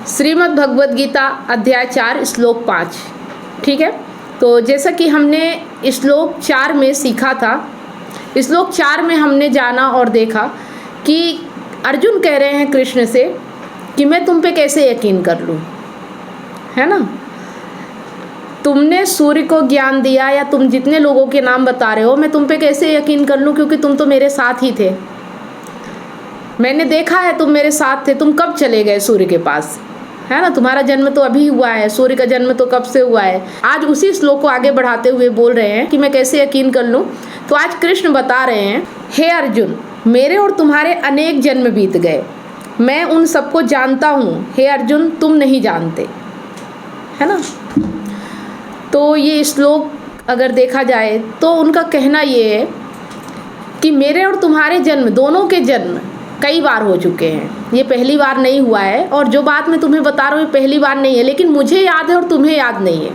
श्रीमद् भगवद गीता अध्याय 4 श्लोक 5। ठीक है, तो जैसा कि हमने श्लोक 4 में सीखा था, श्लोक 4 में हमने जाना और देखा कि अर्जुन कह रहे हैं कृष्ण से कि मैं तुम पे कैसे यकीन कर लूँ, है ना। तुमने सूर्य को ज्ञान दिया या तुम जितने लोगों के नाम बता रहे हो, मैं तुम पे कैसे यकीन कर लूँ, क्योंकि तुम तो मेरे साथ ही थे, मैंने देखा है तुम मेरे साथ थे। तुम कब चले गए सूर्य के पास, है ना। तुम्हारा जन्म तो अभी हुआ है, सूर्य का जन्म तो कब से हुआ है। आज उसी श्लोक को आगे बढ़ाते हुए बोल रहे हैं कि मैं कैसे यकीन कर लूँ। तो आज कृष्ण बता रहे हैं, हे अर्जुन, मेरे और तुम्हारे अनेक जन्म बीत गए, मैं उन सबको जानता हूँ। हे अर्जुन, तुम नहीं जानते, है ना। तो ये श्लोक अगर देखा जाए तो उनका कहना ये है कि मेरे और तुम्हारे जन्म, दोनों के जन्म कई बार हो चुके हैं, ये पहली बार नहीं हुआ है। और जो बात मैं तुम्हें बता रहा हूँ ये पहली बार नहीं है, लेकिन मुझे याद है और तुम्हें याद नहीं है।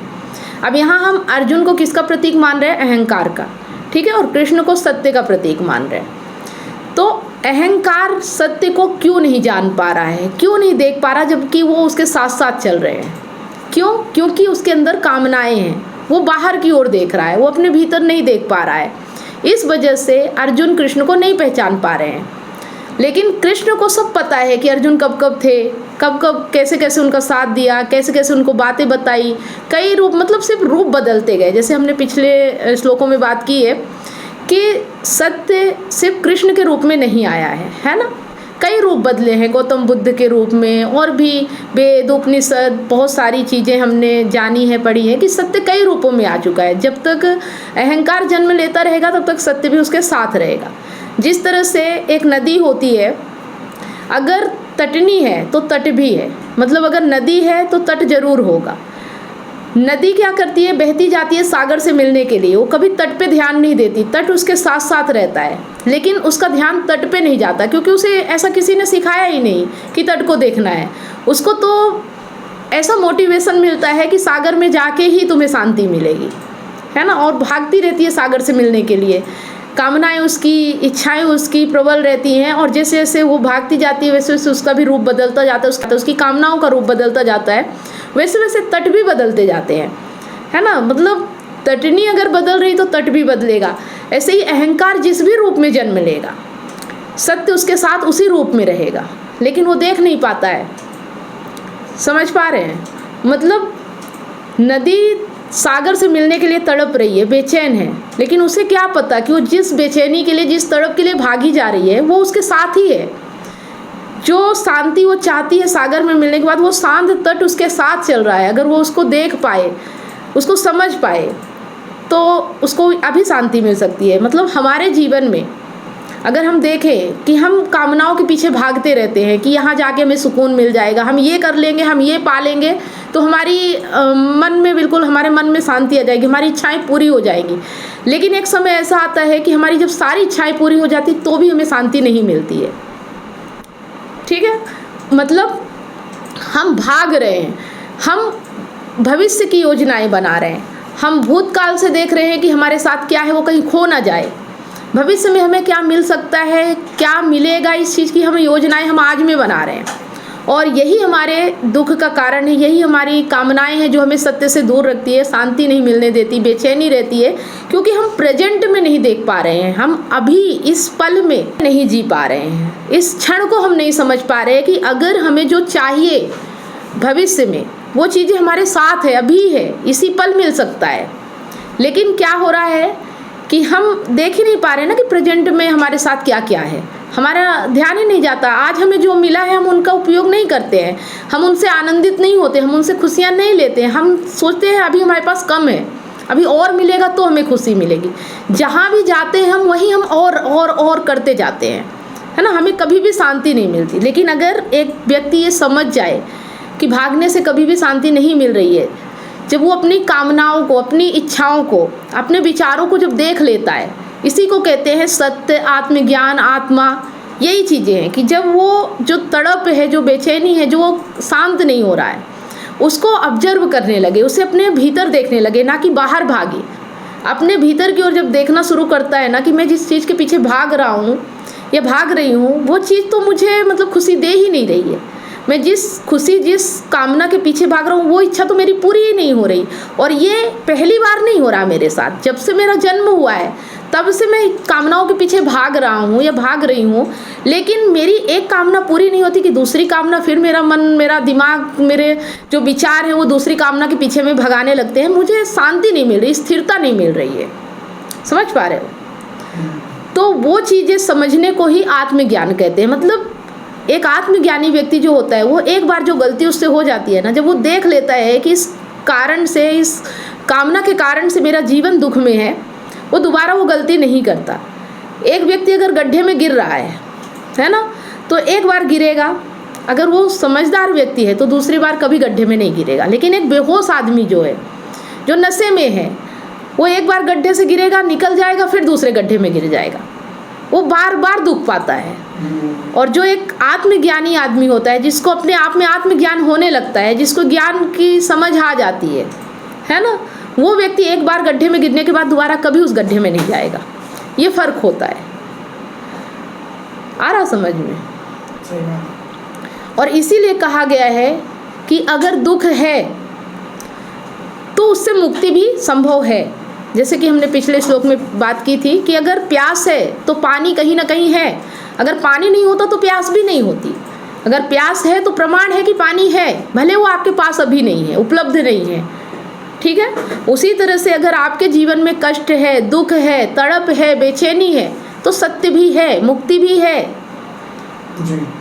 अब यहाँ हम अर्जुन को किसका प्रतीक मान रहे हैं? अहंकार का, ठीक है। और कृष्ण को सत्य का प्रतीक मान रहे हैं। तो अहंकार सत्य को क्यों नहीं जान पा रहा है, क्यों नहीं देख पा रहा, जबकि वो उसके साथ साथ चल रहे हैं। क्यों? क्योंकि उसके अंदर कामनाएं हैं, वो बाहर की ओर देख रहा है, वो अपने भीतर नहीं देख पा रहा है। इस वजह से अर्जुन कृष्ण को नहीं पहचान पा रहे हैं। लेकिन कृष्ण को सब पता है कि अर्जुन कब कब थे, कब कब कैसे कैसे उनका साथ दिया, कैसे कैसे उनको बातें बताई। कई रूप, मतलब सिर्फ रूप बदलते गए। जैसे हमने पिछले श्लोकों में बात की है कि सत्य सिर्फ कृष्ण के रूप में नहीं आया है ना। कई रूप बदले हैं, गौतम बुद्ध के रूप में, और भी वेद उपनिषद, बहुत सारी चीज़ें हमने जानी है, पढ़ी है कि सत्य कई रूपों में आ चुका है। जब तक अहंकार जन्म लेता रहेगा तब तक सत्य भी उसके साथ रहेगा। जिस तरह से एक नदी होती है, अगर तटनी है तो तट भी है, मतलब अगर नदी है तो तट जरूर होगा। नदी क्या करती है? बहती जाती है सागर से मिलने के लिए, वो कभी तट पे ध्यान नहीं देती, तट उसके साथ साथ रहता है, लेकिन उसका ध्यान तट पे नहीं जाता, क्योंकि उसे ऐसा किसी ने सिखाया ही नहीं कि तट को देखना है। उसको तो ऐसा मोटिवेशन मिलता है कि सागर में जाके ही तुम्हें शांति मिलेगी, है ना। और भागती रहती है सागर से मिलने के लिए, कामनाएं उसकी, इच्छाएं उसकी प्रबल रहती हैं। और जैसे जैसे वो भागती जाती है वैसे वैसे उसका भी रूप बदलता जाता है, उसकी कामनाओं का रूप बदलता जाता है, वैसे वैसे तट भी बदलते जाते हैं, है ना। मतलब तटनी अगर बदल रही तो तट भी बदलेगा। ऐसे ही अहंकार जिस भी रूप में जन्म लेगा, सत्य उसके साथ उसी रूप में रहेगा, लेकिन वो देख नहीं पाता है। समझ पा रहे हैं? मतलब नदी सागर से मिलने के लिए तड़प रही है, बेचैन है, लेकिन उसे क्या पता कि वो जिस बेचैनी के लिए, जिस तड़प के लिए भागी जा रही है, वो उसके साथ ही है। जो शांति वो चाहती है सागर में मिलने के बाद, वो शांत तट उसके साथ चल रहा है। अगर वो उसको देख पाए, उसको समझ पाए, तो उसको अभी शांति मिल सकती है। मतलब हमारे जीवन में अगर हम देखें कि हम कामनाओं के पीछे भागते रहते हैं कि यहाँ जाके हमें सुकून मिल जाएगा, हम ये कर लेंगे, हम ये पा लेंगे, तो हमारी मन में, बिल्कुल हमारे मन में शांति आ जाएगी, हमारी इच्छाएं पूरी हो जाएंगी। लेकिन एक समय ऐसा आता है कि हमारी जब सारी इच्छाएं पूरी हो जाती तो भी हमें शांति नहीं मिलती है। ठीक है, मतलब हम भाग रहे हैं, हम भविष्य की योजनाएं बना रहे हैं, हम भूतकाल से देख रहे हैं कि हमारे साथ क्या है, वो कहीं खो ना जाए। भविष्य में हमें क्या मिल सकता है, क्या मिलेगा, इस चीज़ की हमें योजनाएं हम आज में बना रहे हैं। और यही हमारे दुख का कारण है, यही हमारी कामनाएं हैं जो हमें सत्य से दूर रखती है, शांति नहीं मिलने देती, बेचैनी रहती है, क्योंकि हम प्रेजेंट में नहीं देख पा रहे हैं, हम अभी इस पल में नहीं जी पा रहे हैं, इस क्षण को हम नहीं समझ पा रहे हैं कि अगर हमें जो चाहिए भविष्य में, वो चीज़ें हमारे साथ है, अभी है, इसी पल मिल सकता है। लेकिन क्या हो रहा है कि हम देख ही नहीं पा रहे ना कि प्रेजेंट में हमारे साथ क्या क्या है, हमारा ध्यान ही नहीं जाता। आज हमें जो मिला है हम उनका उपयोग नहीं करते हैं, हम उनसे आनंदित नहीं होते, हम उनसे खुशियाँ नहीं लेते हैं। हम सोचते हैं अभी हमारे पास कम है, अभी और मिलेगा तो हमें खुशी मिलेगी। जहाँ भी जाते हैं हम वहीं हम और करते जाते हैं, है ना। हमें कभी भी शांति नहीं मिलती। लेकिन अगर एक व्यक्ति ये समझ जाए कि भागने से कभी भी शांति नहीं मिल रही है, जब वो अपनी कामनाओं को, अपनी इच्छाओं को, अपने विचारों को जब देख लेता है, इसी को कहते हैं सत्य, आत्मज्ञान, आत्मा। यही चीज़ें हैं कि जब वो जो तड़प है, जो बेचैनी है, जो वो शांत नहीं हो रहा है, उसको ऑब्जर्व करने लगे, उसे अपने भीतर देखने लगे, ना कि बाहर भागे। अपने भीतर की ओर जब देखना शुरू करता है ना कि मैं जिस चीज़ के पीछे भाग रहा हूँ या भाग रही हूँ, वो चीज़ तो मुझे मतलब खुशी दे ही नहीं रही है, मैं जिस खुशी, जिस कामना के पीछे भाग रहा हूँ वो इच्छा तो मेरी पूरी ही नहीं हो रही। और ये पहली बार नहीं हो रहा मेरे साथ, जब से मेरा जन्म हुआ है तब से मैं कामनाओं के पीछे भाग रहा हूँ या भाग रही हूँ, लेकिन मेरी एक कामना पूरी नहीं होती कि दूसरी कामना, फिर मेरा मन, मेरा दिमाग, मेरे जो विचार हैं वो दूसरी कामना के पीछे में भगाने लगते हैं। मुझे शांति नहीं मिल रही, स्थिरता नहीं मिल रही है। समझ पा रहे हो? तो वो चीज़ें समझने को ही आत्मज्ञान कहते हैं। मतलब एक आत्मज्ञानी व्यक्ति जो होता है वो एक बार जो गलती उससे हो जाती है ना, जब वो देख लेता है कि इस कारण से, इस कामना के कारण से मेरा जीवन दुख में है, वो दोबारा वो गलती नहीं करता। एक व्यक्ति अगर गड्ढे में गिर रहा है ना, तो एक बार गिरेगा, अगर वो समझदार व्यक्ति है तो दूसरी बार कभी गड्ढे में नहीं गिरेगा। लेकिन एक बेहोश आदमी जो है, जो नशे में है, वो एक बार गड्ढे से गिरेगा, निकल जाएगा, फिर दूसरे गड्ढे में गिर जाएगा, वो बार बार दुख पाता है। और जो एक आत्मज्ञानी आदमी होता है, जिसको अपने आप में आत्मज्ञान होने लगता है, जिसको ज्ञान की समझ आ जाती है ना, वो व्यक्ति एक बार गड्ढे में गिरने के बाद दोबारा कभी उस गड्ढे में नहीं जाएगा। ये फर्क होता है। आ रहा समझ में? और इसीलिए कहा गया है कि अगर दुख है तो उससे मुक्ति भी संभव है। जैसे कि हमने पिछले श्लोक में बात की थी कि अगर प्यास है तो पानी कहीं ना कहीं है, अगर पानी नहीं होता तो प्यास भी नहीं होती। अगर प्यास है तो प्रमाण है कि पानी है, भले वो आपके पास अभी नहीं है, उपलब्ध नहीं है। ठीक है? उसी तरह से अगर आपके जीवन में कष्ट है, दुख है, तड़प है, बेचैनी है, तो सत्य भी है, मुक्ति भी है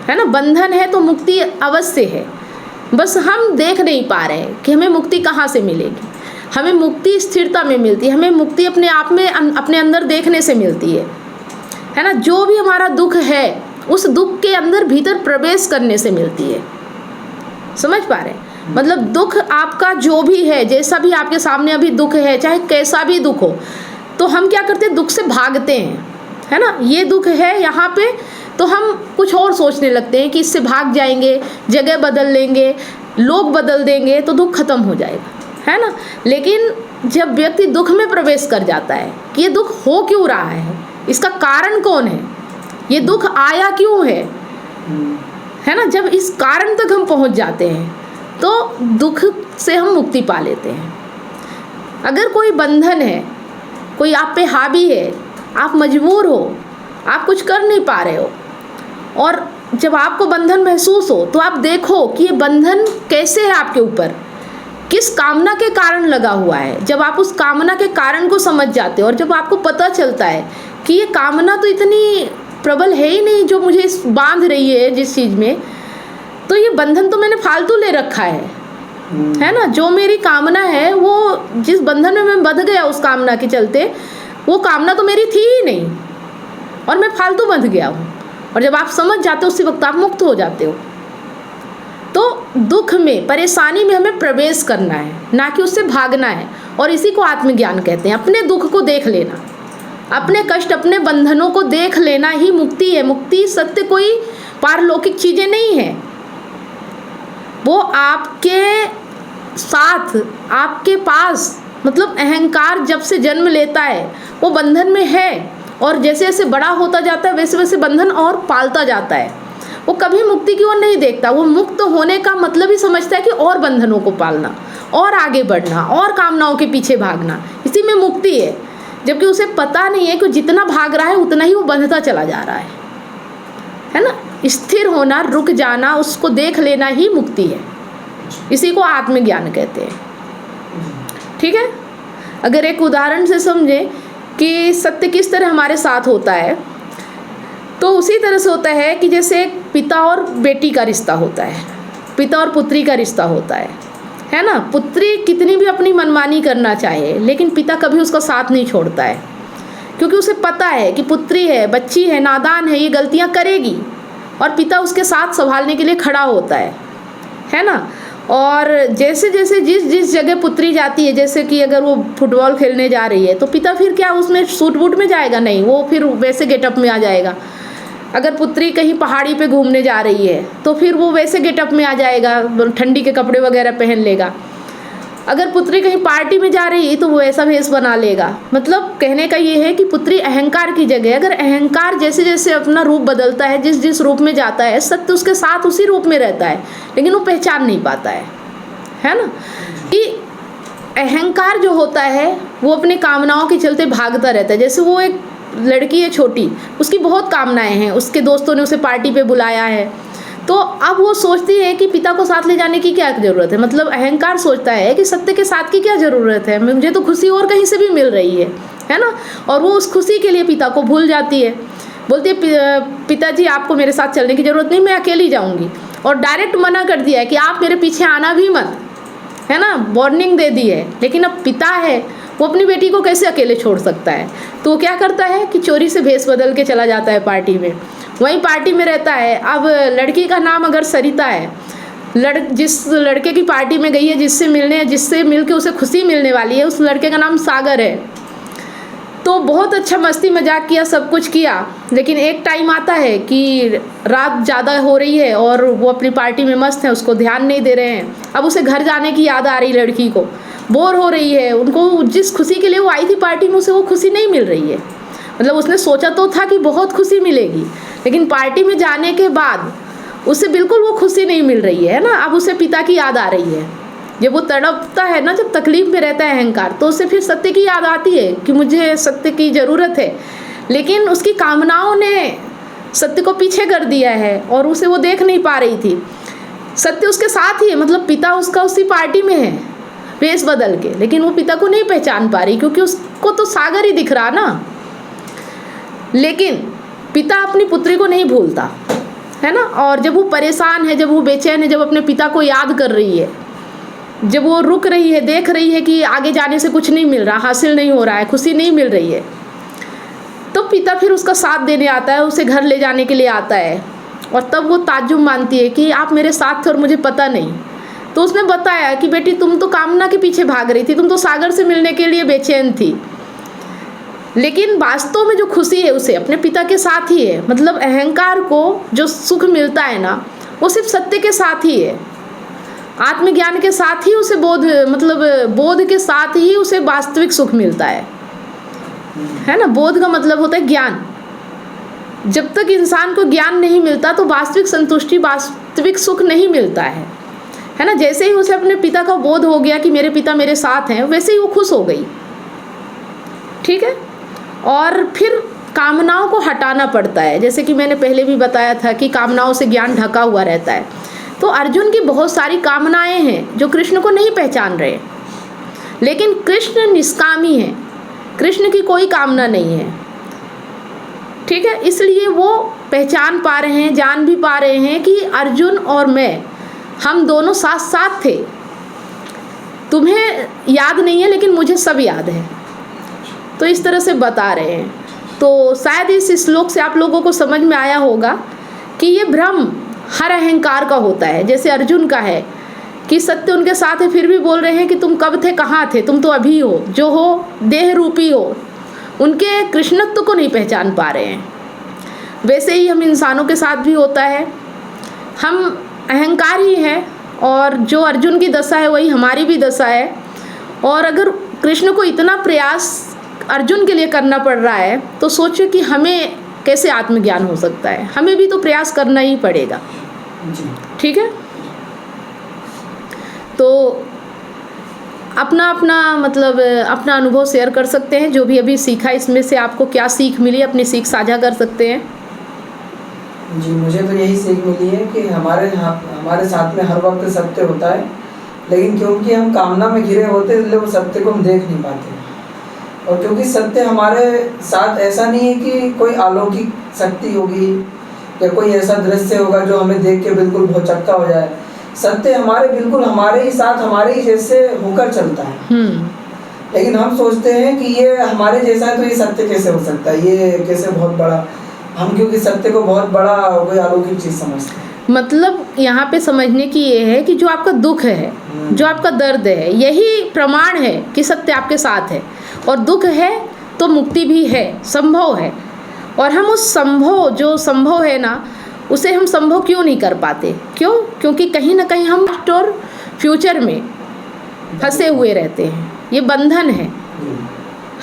ना। बंधन है तो मुक्ति अवश्य है, बस हम देख नहीं पा रहे हैं कि हमें मुक्ति कहाँ से मिलेगी। हमें मुक्ति स्थिरता में मिलती है, हमें मुक्ति अपने आप में, अपने अंदर देखने से मिलती है ना। जो भी हमारा दुख है उस दुख के अंदर भीतर प्रवेश करने से मिलती है। समझ पा रहे हैं? मतलब दुख आपका जो भी है, जैसा भी आपके सामने अभी दुख है, चाहे कैसा भी दुख हो, तो हम क्या करते हैं, दुख से भागते हैं, है ना। ये दुख है यहाँ पे, तो हम कुछ और सोचने लगते हैं कि इससे भाग जाएंगे, जगह बदल लेंगे, लोग बदल देंगे तो दुख खत्म हो जाएगा, है ना। लेकिन जब व्यक्ति दुख में प्रवेश कर जाता है कि ये दुख हो क्यों रहा है, इसका कारण कौन है, ये दुख आया क्यों है ना, जब इस कारण तक हम पहुंच जाते हैं तो दुख से हम मुक्ति पा लेते हैं। अगर कोई बंधन है, कोई आप पे हावी है, आप मजबूर हो, आप कुछ कर नहीं पा रहे हो, और जब आपको बंधन महसूस हो तो आप देखो कि ये बंधन कैसे है आपके ऊपर, किस कामना के कारण लगा हुआ है। जब आप उस कामना के कारण को समझ जाते हो और जब आपको पता चलता है कि ये कामना तो इतनी प्रबल है ही नहीं जो मुझे बांध रही है जिस चीज़ में, तो ये बंधन तो मैंने फालतू ले रखा है ना। जो मेरी कामना है, वो जिस बंधन में मैं बंध गया उस कामना के चलते, वो कामना तो मेरी थी ही नहीं और मैं फालतू बंध गया हूँ। और जब आप समझ जाते हो उसी वक्त आप मुक्त हो जाते हो। तो दुख में, परेशानी में हमें प्रवेश करना है, ना कि उससे भागना है। और इसी को आत्मज्ञान कहते हैं। अपने दुख को देख लेना, अपने कष्ट, अपने बंधनों को देख लेना ही मुक्ति है। मुक्ति सत्य कोई पारलौकिक चीज़ें नहीं है, वो आपके साथ, आपके पास, मतलब अहंकार जब से जन्म लेता है वो बंधन में है, और जैसे जैसे बड़ा होता जाता है वैसे वैसे बंधन और पालता जाता है। वो कभी मुक्ति की ओर नहीं देखता। वो मुक्त होने का मतलब ही समझता है कि और बंधनों को पालना, और आगे बढ़ना, और कामनाओं के पीछे भागना, इसी में मुक्ति है। जबकि उसे पता नहीं है कि जितना भाग रहा है उतना ही वो बंधता चला जा रहा है ना। स्थिर होना, रुक जाना, उसको देख लेना ही मुक्ति है। इसी को आत्मज्ञान कहते हैं। ठीक है? अगर एक उदाहरण से समझें कि सत्य किस तरह हमारे साथ होता है, तो उसी तरह से होता है कि जैसे एक पिता और बेटी का रिश्ता होता है, पिता और पुत्री का रिश्ता होता है ना। पुत्री कितनी भी अपनी मनमानी करना चाहे, लेकिन पिता कभी उसका साथ नहीं छोड़ता है, क्योंकि उसे पता है कि पुत्री है, बच्ची है, नादान है, ये गलतियां करेगी, और पिता उसके साथ संभालने के लिए खड़ा होता है ना। और जैसे जैसे जिस जगह पुत्री जाती है, जैसे कि अगर वो फुटबॉल खेलने जा रही है तो पिता फिर क्या उसमें सूट बूट में जाएगा? नहीं, वो फिर वैसे गेटअप में आ जाएगा। अगर पुत्री कहीं पहाड़ी पे घूमने जा रही है तो फिर वो वैसे गेटअप में आ जाएगा, ठंडी के कपड़े वगैरह पहन लेगा। अगर पुत्री कहीं पार्टी में जा रही है तो वो ऐसा भेष बना लेगा। मतलब कहने का ये है कि पुत्री अहंकार की जगह, अगर अहंकार जैसे जैसे अपना रूप बदलता है, जिस जिस रूप में जाता है, सत्य उसके साथ उसी रूप में रहता है, लेकिन वो पहचान नहीं पाता है ना। कि अहंकार जो होता है वो अपने कामनाओं के चलते भागता रहता है। जैसे वो एक लड़की है छोटी, उसकी बहुत कामनाएं हैं, उसके दोस्तों ने उसे पार्टी पे बुलाया है, तो अब वो सोचती है कि पिता को साथ ले जाने की क्या ज़रूरत है। मतलब अहंकार सोचता है कि सत्य के साथ की क्या ज़रूरत है, मुझे तो खुशी और कहीं से भी मिल रही है ना। और वो उस खुशी के लिए पिता को भूल जाती है, बोलती है पिताजी आपको मेरे साथ चलने की ज़रूरत नहीं, मैं अकेली जाऊँगी। और डायरेक्ट मना कर दिया है कि आप मेरे पीछे आना भी मत, है ना, वार्निंग दे दी है। लेकिन अब पिता है, वो अपनी बेटी को कैसे अकेले छोड़ सकता है, तो वो क्या करता है कि चोरी से भेष बदल के चला जाता है पार्टी में, वहीं पार्टी में रहता है। अब लड़की का नाम अगर सरिता है, जिस लड़के की पार्टी में गई है, जिससे मिल के उसे खुशी मिलने वाली है, उस लड़के का नाम सागर है। तो बहुत अच्छा मस्ती मजाक किया, सब कुछ किया, लेकिन एक टाइम आता है कि रात ज़्यादा हो रही है और वो अपनी पार्टी में मस्त है, उसको ध्यान नहीं दे रहे हैं। अब उसे घर जाने की याद आ रही, लड़की को बोर हो रही है, उनको जिस खुशी के लिए वो आई थी पार्टी में, उसे वो खुशी नहीं मिल रही है। मतलब उसने सोचा तो था कि बहुत खुशी मिलेगी, लेकिन पार्टी में जाने के बाद उसे बिल्कुल वो खुशी नहीं मिल रही है ना। अब उसे पिता की याद आ रही है। जब वो तड़पता है ना, जब तकलीफ में रहता है अहंकार, तो उसे फिर सत्य की याद आती है कि मुझे सत्य की ज़रूरत है, लेकिन उसकी कामनाओं ने सत्य को पीछे कर दिया है और उसे वो देख नहीं पा रही थी। सत्य उसके साथ ही है, मतलब पिता उसका उसी पार्टी में है भेष बदल के, लेकिन वो पिता को नहीं पहचान पा रही, क्योंकि उसको तो सागर ही दिख रहा ना। लेकिन पिता अपनी पुत्री को नहीं भूलता, है ना। और जब वो परेशान है, जब वो बेचैन है, जब अपने पिता को याद कर रही है, जब वो रुक रही है, देख रही है कि आगे जाने से कुछ नहीं मिल रहा, हासिल नहीं हो रहा है, खुशी नहीं मिल रही है, तो पिता फिर उसका साथ देने आता है, उसे घर ले जाने के लिए आता है। और तब वो ताज्जुब मानती है कि आप मेरे साथ थे और मुझे पता नहीं। तो उसने बताया कि बेटी तुम तो कामना के पीछे भाग रही थी, तुम तो सागर से मिलने के लिए बेचैन थी, लेकिन वास्तव में जो खुशी है उसे अपने पिता के साथ ही है। मतलब अहंकार को जो सुख मिलता है ना, वो सिर्फ सत्य के साथ ही है, आत्मज्ञान के साथ ही उसे बोध के साथ ही उसे वास्तविक सुख मिलता है ना। बोध का मतलब होता है ज्ञान। जब तक इंसान को ज्ञान नहीं मिलता तो वास्तविक संतुष्टि, वास्तविक सुख नहीं मिलता है ना। जैसे ही उसे अपने पिता का बोध हो गया कि मेरे पिता मेरे साथ हैं, वैसे ही वो खुश हो गई, ठीक है। और फिर कामनाओं को हटाना पड़ता है, जैसे कि मैंने पहले भी बताया था कि कामनाओं से ज्ञान ढका हुआ रहता है। तो अर्जुन की बहुत सारी कामनाएं हैं जो कृष्ण को नहीं पहचान रहे, लेकिन कृष्ण निष्कामी है, कृष्ण की कोई कामना नहीं है, ठीक है। इसलिए वो पहचान पा रहे हैं, जान भी पा रहे हैं कि अर्जुन और मैं, हम दोनों साथ साथ थे। तुम्हें याद नहीं है लेकिन मुझे सब याद है, तो इस तरह से बता रहे हैं। तो शायद इस श्लोक से आप लोगों को समझ में आया होगा कि ये भ्रम हर अहंकार का होता है। जैसे अर्जुन का है कि सत्य उनके साथ है, फिर भी बोल रहे हैं कि तुम कब थे, कहाँ थे, तुम तो अभी हो, जो हो देह रूपी हो। उनके कृष्णत्व को नहीं पहचान पा रहे हैं। वैसे ही हम इंसानों के साथ भी होता है, हम अहंकार ही हैं, और जो अर्जुन की दशा है वही हमारी भी दशा है। और अगर कृष्ण को इतना प्रयास अर्जुन के लिए करना पड़ रहा है, तो सोचो कि हमें कैसे आत्मज्ञान हो सकता है। हमें भी तो प्रयास करना ही पड़ेगा, ठीक है। तो अपना अपना अनुभव शेयर कर सकते हैं, जो भी अभी सीखा इसमें से आपको क्या सीख मिली, अपनी सीख साझा कर सकते हैं। जी, मुझे तो यही सीख मिली है कि हमारे साथ में हर वक्त सत्य होता है, लेकिन क्योंकि हम कामना में घिरे होते हैं इसलिए वो सत्य को हम देख नहीं पाते। और क्योंकि सत्य हमारे साथ ऐसा नहीं है कि कोई अलौकिक शक्ति होगी या कोई ऐसा दृश्य होगा जो हमें देख के बिल्कुल भौचक्का हो जाए। सत्य बिल्कुल हमारे ही साथ, हमारे ही जैसे होकर चलता है। लेकिन हम सोचते हैं कि ये हमारे जैसा है तो ये सत्य कैसे हो सकता है, ये कैसे बहुत बड़ा, हम क्योंकि सत्य को बहुत बड़ा कोई अलौकिक चीज़ समझते हैं। मतलब यहाँ पे समझने की ये है कि जो आपका दुख है, जो आपका दर्द है, यही प्रमाण है कि सत्य आपके साथ है। और दुख है तो मुक्ति भी है, संभव है। और हम उस जो संभव है ना, उसे हम संभव क्यों नहीं कर पाते? क्योंकि कहीं ना कहीं हम और फ्यूचर में फंसे हुए रहते हैं। ये बंधन है। जी।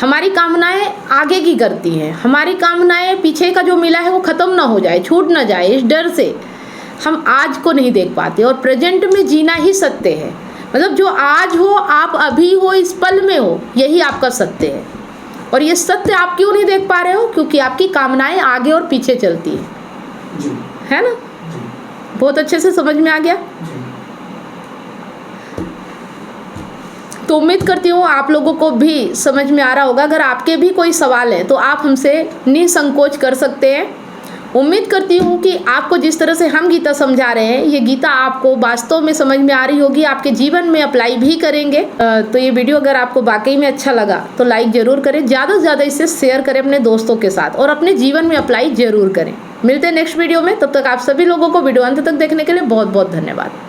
हमारी कामनाएं आगे की करती हैं, हमारी कामनाएं पीछे का जो मिला है वो ख़त्म ना हो जाए, छूट ना जाए, इस डर से हम आज को नहीं देख पाते। और प्रेजेंट में जीना ही सत्य है। मतलब जो आज हो, आप अभी हो, इस पल में हो, यही आपका सत्य है। और ये सत्य आप क्यों नहीं देख पा रहे हो? क्योंकि आपकी कामनाएं आगे और पीछे चलती है। जी। है ना? जी। बहुत अच्छे से समझ में आ गया। जी। तो उम्मीद करती हूँ आप लोगों को भी समझ में आ रहा होगा। अगर आपके भी कोई सवाल है तो आप हमसे निसंकोच कर सकते हैं। उम्मीद करती हूँ कि आपको जिस तरह से हम गीता समझा रहे हैं, ये गीता आपको वास्तव में समझ में आ रही होगी, आपके जीवन में अप्लाई भी करेंगे। तो ये वीडियो अगर आपको वाकई में अच्छा लगा तो लाइक ज़रूर करें, ज़्यादा से ज़्यादा इसे शेयर करें अपने दोस्तों के साथ और अपने जीवन में अप्लाई ज़रूर करें। मिलते हैं नेक्स्ट वीडियो में। तब तक आप सभी लोगों को वीडियो अंत तक देखने के लिए बहुत बहुत धन्यवाद।